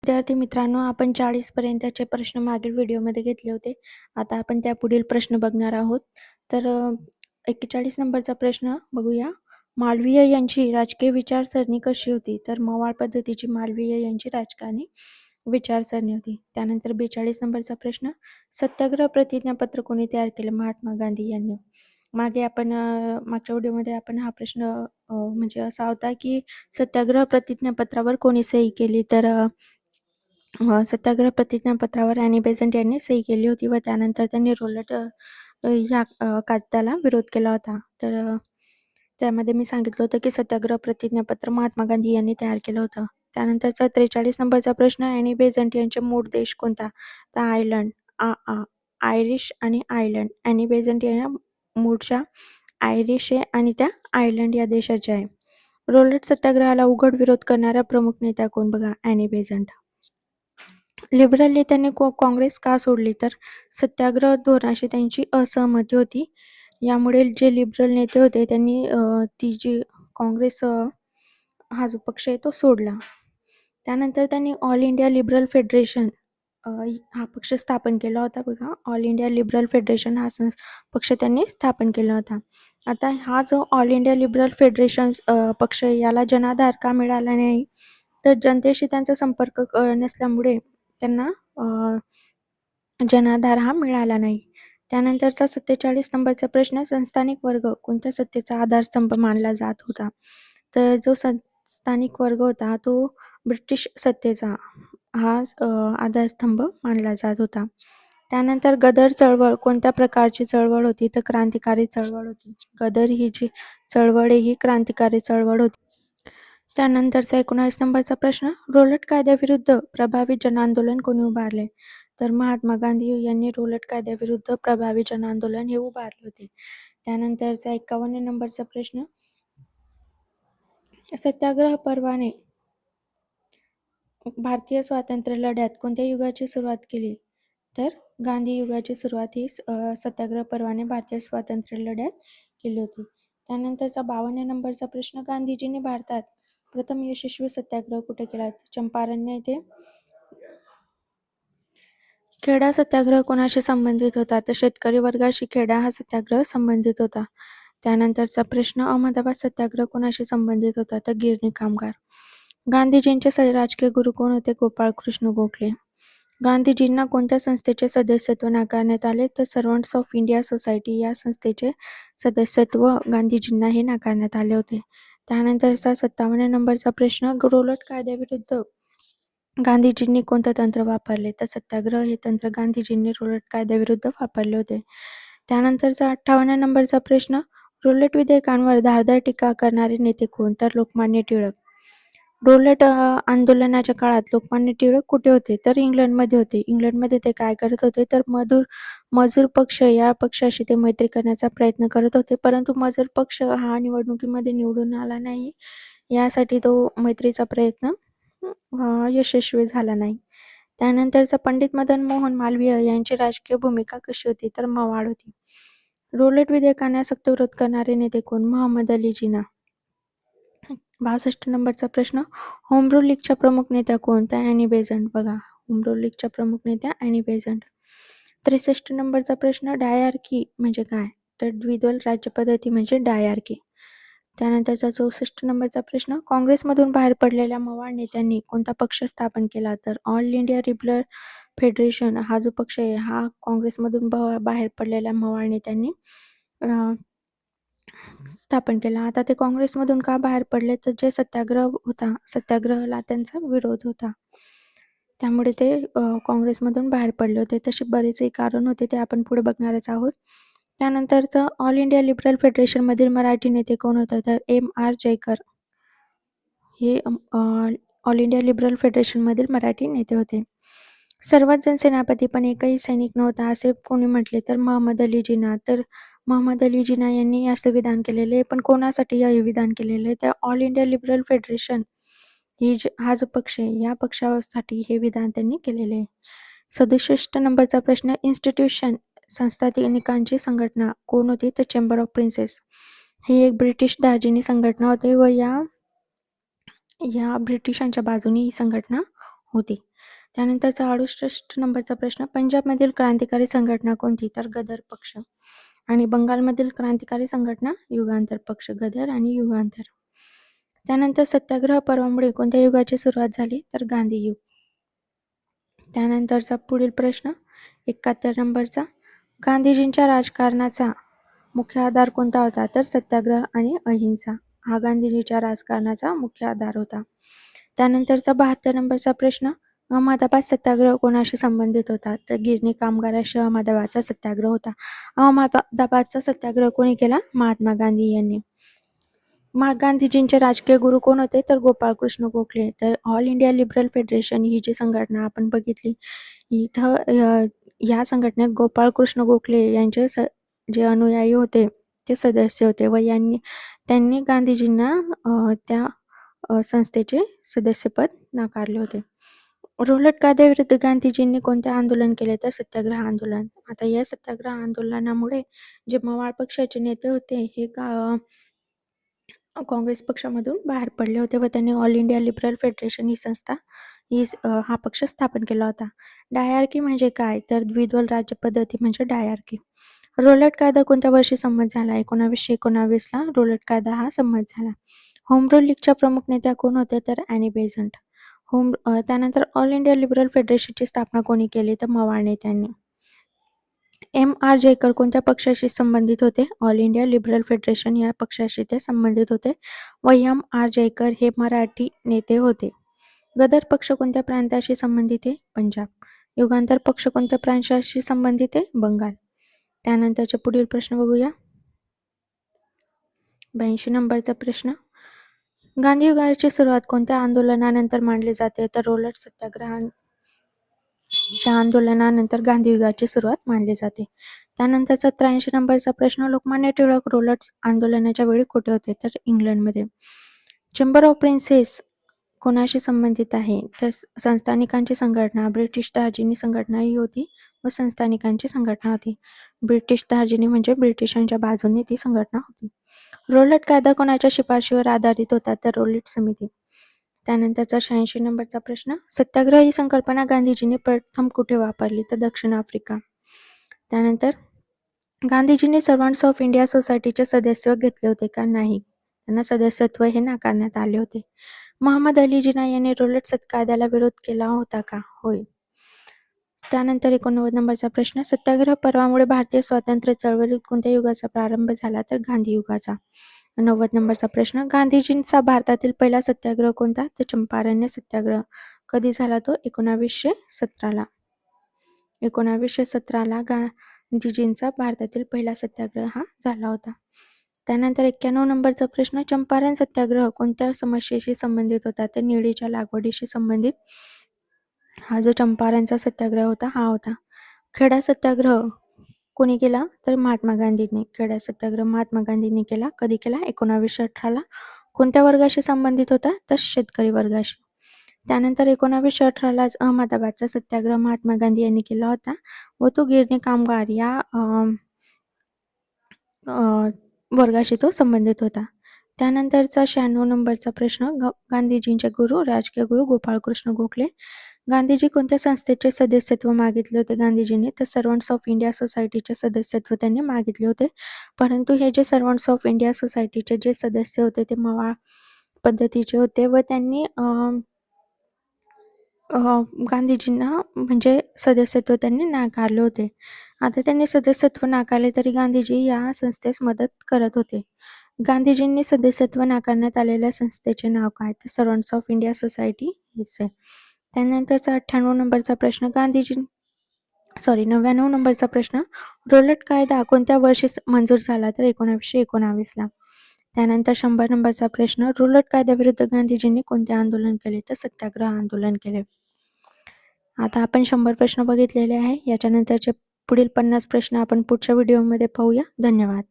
विद्यार्थी मित्रांनो, आपण 40 पर्यंतचे प्रश्न मागील व्हिडिओमध्ये घेतले होते. आता आपण त्यापुढील प्रश्न बघणार आहोत. तर 41 नंबरचा प्रश्न बघूया. मालवीय यांची राजकीय विचारसरणी कशी होती? तर मवाळ पद्धतीची मालवीय यांची राजकारणी विचारसरणी होती. त्यानंतर 42 नंबरचा प्रश्न, सत्याग्रह प्रतिज्ञापत्र कोणी तयार केलं? महात्मा गांधी यांनी. मागच्या व्हिडिओमध्ये आपण हा प्रश्न म्हणजे असा होता, की सत्याग्रह प्रतिज्ञापत्रावर कोणी सही केली? तर सत्याग्रह प्रतिज्ञापत्रावर ॲनी बेझंट यांनी सही केली होती व त्यानंतर त्यांनी रोलट ह्या कायद्याला विरोध केला होता. तर त्यामध्ये मी सांगितलं होतं की सत्याग्रह प्रतिज्ञापत्र महात्मा गांधी यांनी तयार केलं होतं. त्यानंतरचा 43 नंबरचा प्रश्न, ॲनी बेझंट यांचे मूळ देश कोणता? तर आयर्लंड. आयरिश आणि आयर्लंड. ॲनी बेझंट या मूळच्या आयरिश आहे आणि त्या आयर्लंड या देशाच्या आहे. रोलट सत्याग्रहाला उघड विरोध करणारा प्रमुख नेता कोण? बघा, ॲनी बेझंट. लिबरल नेत्यांनी काँग्रेस का सोडली? तर सत्याग्रह धोरणाशी त्यांची असहमती होती. यामुळे जे लिबरल नेते होते त्यांनी ती जी काँग्रेस हा जो पक्ष आहे तो सोडला. त्यानंतर त्यांनी ऑल इंडिया लिबरल फेडरेशन हा पक्ष स्थापन केला होता. बघा, ऑल इंडिया लिबरल फेडरेशन हा पक्ष त्यांनी स्थापन केला होता. आता हा जो ऑल इंडिया लिबरल फेडरेशन पक्ष याला जनाधार का मिळाला नाही? तर जनतेशी त्यांचा संपर्क नसल्यामुळे त्यांना जनाधार हा मिळाला नाही. त्यानंतरचा 47 नंबरचा प्रश्न, संस्थानिक वर्ग कोणत्या सत्तेचा आधारस्तंभ मानला जात होता? तर जो संस्थानिक वर्ग होता तो ब्रिटिश सत्तेचा हा आधारस्तंभ मानला जात होता. त्यानंतर गदर चळवळ कोणत्या प्रकारची चळवळ होती? तर क्रांतिकारी चळवळ होती. गदर ही जी चळवळ आहे ही क्रांतिकारी चळवळ होती. त्यानंतरचा 19 नंबरचा प्रश्न, रोलट कायद्याविरुद्ध प्रभावी जनआंदोलन कोणी उभारले? तर महात्मा गांधी यांनी रोलट कायद्याविरुद्ध प्रभावी जनआंदोलन हे उभारले होते. त्यानंतरचा 51 नंबरचा प्रश्न, सत्याग्रह पर्वाने भारतीय स्वातंत्र्य लढ्यात कोणत्या युगाची सुरुवात केली? तर गांधी युगाची सुरुवात ही सत्याग्रह पर्वाने भारतीय स्वातंत्र्य लढ्यात केली होती. त्यानंतरचा 52 नंबरचा प्रश्न, गांधीजींनी भारतात प्रथम यशस्वी सत्याग्रह कुठे केला? चंपारण येथे. खेडा सत्याग्रह कोणाशी संबंधित होता? तर शेतकरी वर्गाशी खेडा हा सत्याग्रह संबंधित होता. त्यानंतरचा प्रश्न, अहमदाबाद सत्याग्रह कोणाशी संबंधित होता? तर गिरणी कामगार. गांधीजींचे राजकीय गुरु कोण होते? गोपाळकृष्ण गोखले. गांधीजींना कोणत्या संस्थेचे सदस्यत्व नाकारण्यात आले? तर सर्वंट्स ऑफ इंडिया सोसायटी या संस्थेचे सदस्यत्व गांधीजींना हे नाकारण्यात आले होते. त्यानंतरचा 57 नंबरचा प्रश्न, रोलट कायद्याविरुद्ध गांधीजींनी कोणतं तंत्र वापरले? तर सत्याग्रह हे तंत्र गांधीजींनी रोलट कायद्याविरुद्ध वापरले होते. त्यानंतरचा 58 नंबरचा प्रश्न, रोलट विधेयकांवर धारदार टीका करणारे नेते कोण? तर लोकमान्य टिळक. रोलट आंदोलनाच्या काळात लोकमान्य टिळक कुठे होते? तर इंग्लंडमध्ये होते. इंग्लंडमध्ये ते काय करत होते? तर मजूर पक्ष या पक्षाशी ते मैत्री करण्याचा प्रयत्न करत होते, परंतु मजूर पक्ष हा निवडणुकीमध्ये निवडून आला नाही. यासाठी तो मैत्रीचा प्रयत्न यशस्वी झाला नाही. त्यानंतरचा पंडित मदन मोहन मालवीय यांची राजकीय भूमिका कशी होती? तर मवाळ होती. रोलट विधेयकांना सक्त विरोध करणारे नेते कोण? मोहम्मद अली जिना. 62 नंबरचा प्रश्न, होम रूल लीगच्या प्रमुख नेत्या कोण? तर ॲनी बेझंट. बघा, होम रूल लीगच्या प्रमुख नेत्या ॲनी बेझंट. 63 नंबरचा प्रश्न, डायआर्की म्हणजे काय? तर द्विदल राज्यपद्धती म्हणजे डायआर्की. त्यानंतरचा 64 नंबरचा प्रश्न, काँग्रेसमधून बाहेर पडलेल्या मवाळ नेत्यांनी कोणता पक्ष स्थापन केला? तर ऑल इंडिया लिबरल फेडरेशन हा जो पक्ष आहे हा काँग्रेसमधून बाहेर पडलेल्या मवाळ नेत्यांनी स्थापन केला. आता ते काँग्रेसमधून का बाहेर पडले? तर जे सत्याग्रह होता, सत्याग्रहाला त्यांचा विरोध होता. त्यामुळे ते काँग्रेसमधून बाहेर पडले होते. तसे बरेचसे कारण होते, ते आपण पुढे बघणारच आहोत. त्यानंतरचं ऑल इंडिया लिबरल फेडरेशनमधील मराठी नेते कोण होते? तर M.R. जयकर हे ऑल इंडिया लिबरल फेडरेशनमधील मराठी नेते होते. सर्वात जण सेनापती पण एकही सैनिक नव्हता असे कोणी म्हटले? तर मोहम्मद अली जिना. तर मोहम्मद अली जिना यांनी असं विधान केलेले, पण कोणासाठी हे विधान केलेले? तर ऑल इंडिया लिबरल फेडरेशन हा जो पक्ष आहे या पक्षासाठी हे विधान त्यांनी केलेले आहे. 67 नंबरचा प्रश्न, इन्स्टिट्यूशन संस्थानिकांची संघटना कोण होती? तर चेंबर ऑफ प्रिन्सेस ही एक ब्रिटिश दार्जिनी संघटना होती व या ब्रिटिशांच्या बाजूने ही संघटना होती. त्यानंतरचा 68 नंबरचा प्रश्न, पंजाबमधील क्रांतिकारी संघटना कोणती? तर गदर पक्ष. आणि बंगालमधील क्रांतिकारी संघटना युगांतर पक्ष, गदर आणि युगांतर. त्यानंतर सत्याग्रह पर्वामुळे कोणत्या युगाची सुरुवात झाली? तर गांधी युग. त्यानंतरचा पुढील प्रश्न 71 नंबरचा, गांधीजींच्या राजकारणाचा मुख्य आधार कोणता होता? तर सत्याग्रह आणि अहिंसा हा गांधीजीच्या राजकारणाचा मुख्य आधार होता. त्यानंतरचा 72 नंबरचा प्रश्न, अहमदाबाद सत्याग्रह कोणाशी संबंधित होता? तर गिरणी कामगाराशी अहमदाबादचा सत्याग्रह होता. अहमदाबादचा सत्याग्रह कोणी केला? महात्मा गांधी यांनी. गांधीजींचे राजकीय गुरु कोण होते? तर गोपाळकृष्ण गोखले. तर ऑल इंडिया लिबरल फेडरेशन ही जी संघटना आपण बघितली, इथं या संघटनेत गोपाळकृष्ण गोखले यांचे जे अनुयायी होते ते सदस्य होते व त्यांनी गांधीजींना त्या संस्थेचे सदस्यपद नाकारले होते. रोलट कायद्याविरुद्ध गांधीजींनी कोणते आंदोलन केले? तर सत्याग्रह आंदोलन. आता या सत्याग्रह आंदोलनामुळे जे मवाळ पक्षाचे नेते होते हे काँग्रेस पक्षामधून बाहेर पडले होते व त्यांनी ऑल इंडिया लिबरल फेडरेशन हा पक्ष स्थापन केला होता. डायआर्की म्हणजे काय? तर द्विदल राज्य पद्धती म्हणजे डायआर्की. रोलट कायदा कोणत्या वर्षी संमत झाला? 1919ला रोलट कायदा हा संमत झाला. होम रूल लीगच्या प्रमुख नेत्या कोण होत्या? तर ॲनी बेझंट. त्यानंतर ऑल इंडिया लिबरल फेडरेशनची स्थापना कोणी केली? तर मवाळ नेत्यांनी. M.R. जयकर कोणत्या पक्षाशी संबंधित होते? ऑल इंडिया लिबरल फेडरेशन या पक्षाशी ते संबंधित होते व M.R. जयकर हे मराठी नेते होते. गदर पक्ष कोणत्या प्रांताशी संबंधित आहे? पंजाब. युगांतर पक्ष कोणत्या प्रांताशी संबंधित आहे? बंगाल. त्यानंतरचे पुढील प्रश्न बघूया. 82 नंबरचा प्रश्न, गांधी युगाची सुरुवात कोणत्या आंदोलनानंतर मानली जाते? तर रोलट सत्याग्रहाच्या आंदोलनानंतर गांधी युगाची सुरुवात मानली जाते. त्यानंतरचा 83 नंबरचा प्रश्न, लोकमान्य टिळक रोलट आंदोलनाच्या वेळी कुठे होते? तर इंग्लंडमध्ये. चेंबर ऑफ प्रिन्सेस कोणाशी संबंधित आहे? तर संस्थानिकांची संघटना, ब्रिटिश तर्जनी संघटना ही होती व संस्थानिकांची संघटना होती. ब्रिटिश तर्जनी म्हणजे ब्रिटिशांच्या बाजूने ती संघटना होती. रोलट कायदा कोणाच्या शिफारशीवर आधारित होता? तर रोलट समिती. त्यानंतरचा 86 नंबरचा प्रश्न, सत्याग्रह ही संकल्पना गांधीजींनी प्रथम कुठे वापरली? तर दक्षिण आफ्रिका. त्यानंतर गांधीजींनी सर्वंट्स ऑफ इंडिया सोसायटीचे सदस्य घेतले होते का? नाही, त्यांना सदस्यत्व हे नाकारण्यात आले होते. मोहम्मद अली जिना यांनी रोलट कायद्याला विरोध केला होता का? होय. त्यानंतर 89 नंबरचा प्रश्न, सत्याग्रह पर्वामुळे भारतीय स्वातंत्र्य चळवळीत कोणत्या युगाचा प्रारंभ झाला? तर गांधी युगाचा. 90 नंबरचा प्रश्न, गांधीजींचा भारतातील पहिला सत्याग्रह कोणता? तर चंपारण्य सत्याग्रह. कधी झाला तो? 1917ला. 1917ला गांधीजींचा भारतातील पहिला सत्याग्रह हा झाला होता. त्यानंतर 91 नंबरचा प्रश्न, चंपारण सत्याग्रह कोणत्या समस्येशी संबंधित होता? तर निळीच्या लागवडीशी संबंधित हा जो चंपारणचा सत्याग्रह होता हा होता. खेडा सत्याग्रह कोणी केला? तर महात्मा गांधींनी. खेडा सत्याग्रह महात्मा गांधींनी केला. कधी केला? 1918ला. कोणत्या वर्गाशी संबंधित होता? तर शेतकरी वर्गाशी. त्यानंतर 1918लाच अहमदाबादचा सत्याग्रह महात्मा गांधी यांनी केला होता व तो गिरणी कामगार या वर्गाशी तो संबंधित होता. त्यानंतरचा 96 नंबरचा प्रश्न, गांधीजींचे गुरु, राजकीय गुरु गोपाळकृष्ण गोखले. गांधीजी कोणत्या संस्थेचे सदस्यत्व मागितले होते गांधीजींनी? तर सर्वंट्स ऑफ इंडिया सोसायटीचे सदस्यत्व त्यांनी मागितले होते. परंतु हे जे सर्वंट्स ऑफ इंडिया सोसायटीचे जे सदस्य होते ते मवाळ पद्धतीचे होते व त्यांनी गांधीजींना म्हणजे सदस्यत्व त्यांनी नाकारले होते. आता त्यांनी सदस्यत्व नाकारले तरी गांधीजी या संस्थेस मदत करत होते. गांधीजींनी सदस्यत्व नाकारण्यात आलेल्या संस्थेचे नाव काय? तर सर्वंट्स ऑफ इंडिया सोसायटी हेच आहे. त्यानंतरचा 98 नंबरचा प्रश्न, 99 नंबरचा प्रश्न, रोलट कायदा कोणत्या वर्षी मंजूर झाला? तर 1919ला. त्यानंतर 100 नंबरचा प्रश्न, रोलट कायद्याविरुद्ध गांधीजींनी कोणते आंदोलन केले? तर सत्याग्रह आंदोलन केले. आता आपण 100 प्रश्न बघितलेले आहे. याच्यानंतरचे पुढील 50 प्रश्न आपण पुढच्या व्हिडिओमध्ये पाहूया. धन्यवाद.